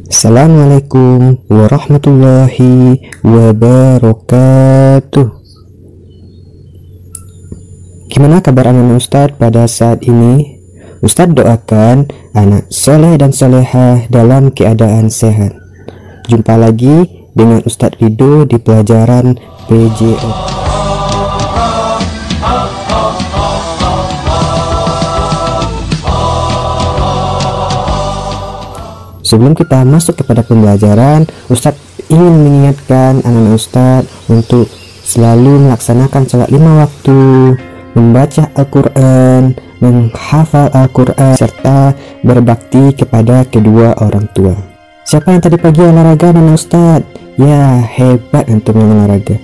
Assalamualaikum warahmatullahi wabarakatuh. Gimana kabar anak Ustadz pada saat ini? Ustadz doakan anak soleh dan solehah dalam keadaan sehat. Jumpa lagi dengan Ustadz Ridho di pelajaran PJO. Sebelum kita masuk kepada pembelajaran, Ustadz ingin mengingatkan anak-anak Ustadz untuk selalu melaksanakan sholat 5 waktu, membaca Al-Quran, menghafal Al-Quran, serta berbakti kepada kedua orang tua. Siapa yang tadi pagi olahraga anak Ustadz? Ya, hebat antum yang olahraga.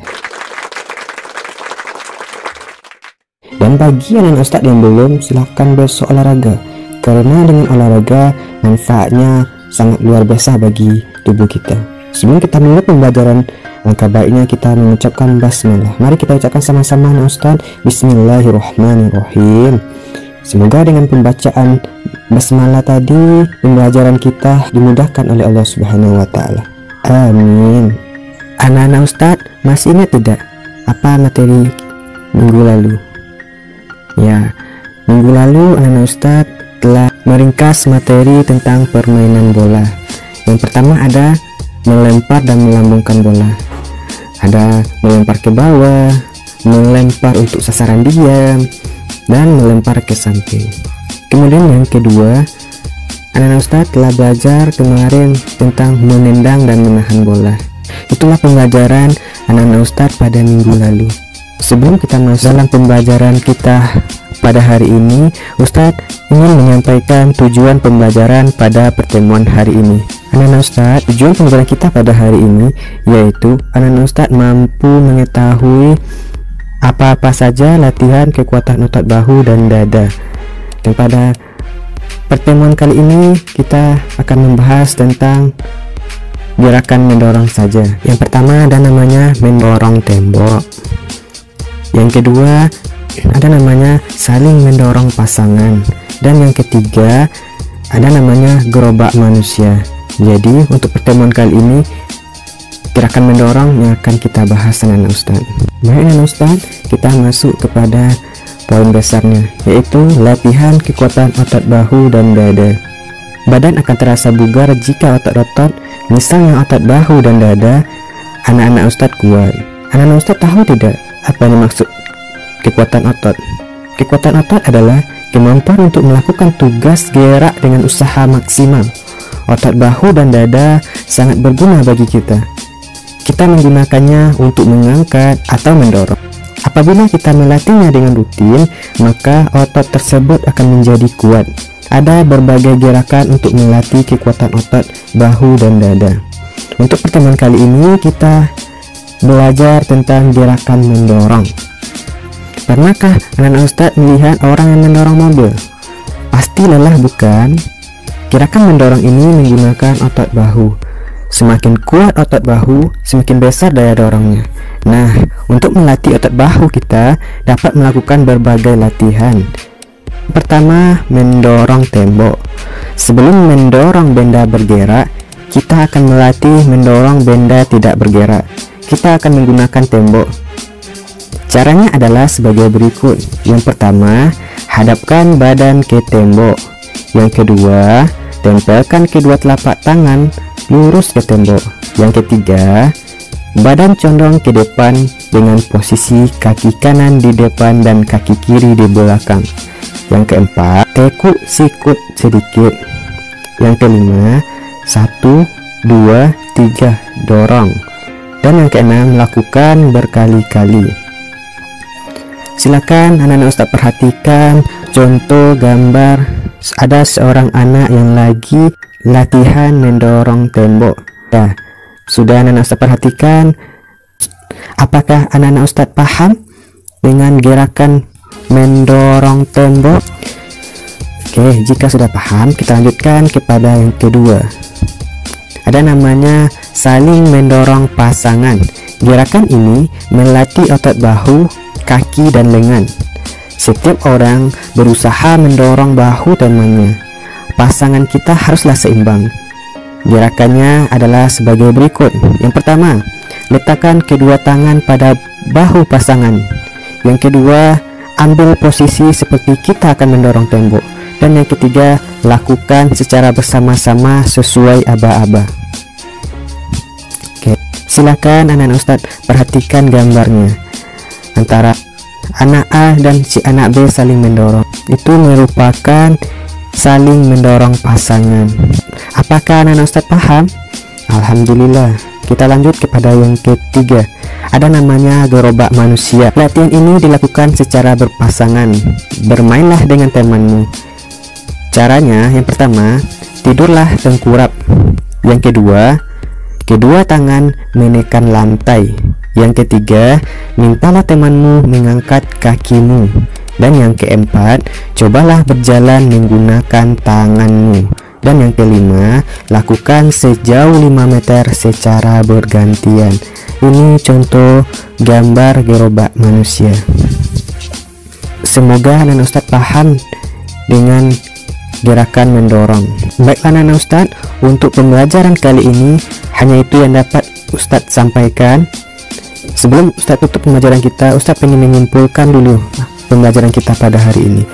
Dan bagi anak Ustadz yang belum, silahkan besok olahraga, karena dengan olahraga manfaatnya sangat luar biasa bagi tubuh kita. Sebelum kita mulai pembelajaran, langkah baiknya kita mengucapkan basmalah. Mari kita ucapkan sama-sama anak Ustadz. Bismillahirrahmanirrahim. Semoga dengan pembacaan basmalah tadi pembelajaran kita dimudahkan oleh Allah Subhanahu wa taala. Amin. Anak-anak Ustadz masih ingat tidak apa materi minggu lalu? Ya, minggu lalu anak-anak Ustadz telah meringkas materi tentang permainan bola. Yang pertama ada melempar dan melambungkan bola, ada melempar ke bawah, melempar untuk sasaran diam, dan melempar ke samping. Kemudian yang kedua, anak-anak Ustadz telah belajar kemarin tentang menendang dan menahan bola. Itulah pembelajaran anak-anak Ustadz pada minggu lalu. Sebelum kita masuk dalam pembelajaran kita pada hari ini, Ustadz ingin menyampaikan tujuan pembelajaran pada pertemuan hari ini. Anak-anak Ustadz, tujuan pembelajaran kita pada hari ini yaitu anak-anak Ustadz mampu mengetahui apa-apa saja latihan kekuatan otot bahu dan dada. Dan pada pertemuan kali ini kita akan membahas tentang gerakan mendorong saja. Yang pertama ada namanya mendorong tembok. Yang kedua ada namanya saling mendorong pasangan, dan yang ketiga ada namanya gerobak manusia. Jadi untuk pertemuan kali ini gerakan mendorong yang akan kita bahas anak-anak Ustadz. Baik anak Ustadz, kita masuk kepada poin besarnya, yaitu latihan kekuatan otot bahu dan dada. Badan akan terasa bugar jika otot-otot, misalnya otot bahu dan dada, anak-anak Ustadz kuat. Anak-anak Ustadz tahu tidak apa yang maksud kekuatan otot? Kekuatan otot adalah kemampuan untuk melakukan tugas gerak dengan usaha maksimal. Otot bahu dan dada sangat berguna bagi kita. Kita menggunakannya untuk mengangkat atau mendorong. Apabila kita melatihnya dengan rutin, maka otot tersebut akan menjadi kuat. Ada berbagai gerakan untuk melatih kekuatan otot bahu dan dada. Untuk pertemuan kali ini kita belajar tentang gerakan mendorong. Pernahkah anak-anak Ustadz melihat orang yang mendorong mobil? Pasti lelah, bukan? Gerakan mendorong ini menggunakan otot bahu. Semakin kuat otot bahu, semakin besar daya dorongnya. Nah, untuk melatih otot bahu kita dapat melakukan berbagai latihan. Pertama, mendorong tembok. Sebelum mendorong benda bergerak, kita akan melatih mendorong benda tidak bergerak. Kita akan menggunakan tembok. Caranya adalah sebagai berikut. Yang pertama, hadapkan badan ke tembok. Yang kedua, tempelkan kedua telapak tangan lurus ke tembok. Yang ketiga, badan condong ke depan dengan posisi kaki kanan di depan dan kaki kiri di belakang. Yang keempat, tekuk sikut sedikit. Yang kelima, 1, 2, 3, dorong. Dan yang keenam, lakukan berkali-kali. Silakan anak-anak Ustadz perhatikan contoh gambar. Ada seorang anak yang lagi latihan mendorong tembok. Ya, sudah anak-anak Ustadz perhatikan. Apakah anak-anak Ustadz paham dengan gerakan mendorong tembok? Oke, jika sudah paham, kita lanjutkan kepada yang kedua. Ada namanya saling mendorong pasangan. Gerakan ini melatih otot bahu, kaki, dan lengan. Setiap orang berusaha mendorong bahu temannya. Pasangan kita haruslah seimbang. Gerakannya adalah sebagai berikut. Yang pertama, letakkan kedua tangan pada bahu pasangan. Yang kedua, ambil posisi seperti kita akan mendorong tembok. Dan yang ketiga, lakukan secara bersama-sama sesuai aba-aba. Oke, silakan anak-anak Ustadz perhatikan gambarnya. Antara anak A dan si anak B saling mendorong. Itu merupakan saling mendorong pasangan. Apakah anak-anak Ustadz paham? Alhamdulillah. Kita lanjut kepada yang ketiga. Ada namanya gerobak manusia. Latihan ini dilakukan secara berpasangan. Bermainlah dengan temanmu. Caranya, yang pertama, tidurlah tengkurap. Yang kedua, kedua tangan menekan lantai. Yang ketiga, mintalah temanmu mengangkat kakimu. Dan yang keempat, cobalah berjalan menggunakan tanganmu. Dan yang kelima, lakukan sejauh 5 meter secara bergantian. Ini contoh gambar gerobak manusia. Semoga anak Ustadz paham dengan gerakan mendorong. Baiklah anak Ustadz, untuk pembelajaran kali ini hanya itu yang dapat Ustadz sampaikan. Sebelum Ustadz tutup pembelajaran kita, Ustadz ingin menyimpulkan dulu pembelajaran kita pada hari ini.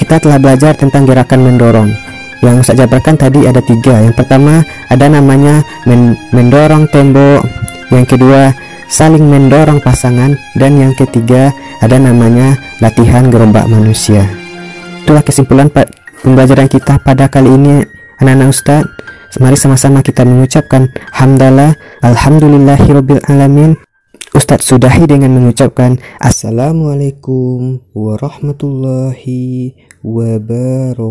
Kita telah belajar tentang gerakan mendorong. Yang Ustadz jabarkan tadi ada 3. Yang pertama ada namanya mendorong tembok. Yang kedua saling mendorong pasangan. Dan yang ketiga ada namanya latihan gerobak manusia. Itulah kesimpulan pembelajaran kita pada kali ini anak-anak Ustadz. Mari sama-sama kita mengucapkan hamdalah alhamdulillahirabbil alamin. Ustadz sudahi dengan mengucapkan Assalamualaikum warahmatullahi wabarakatuh.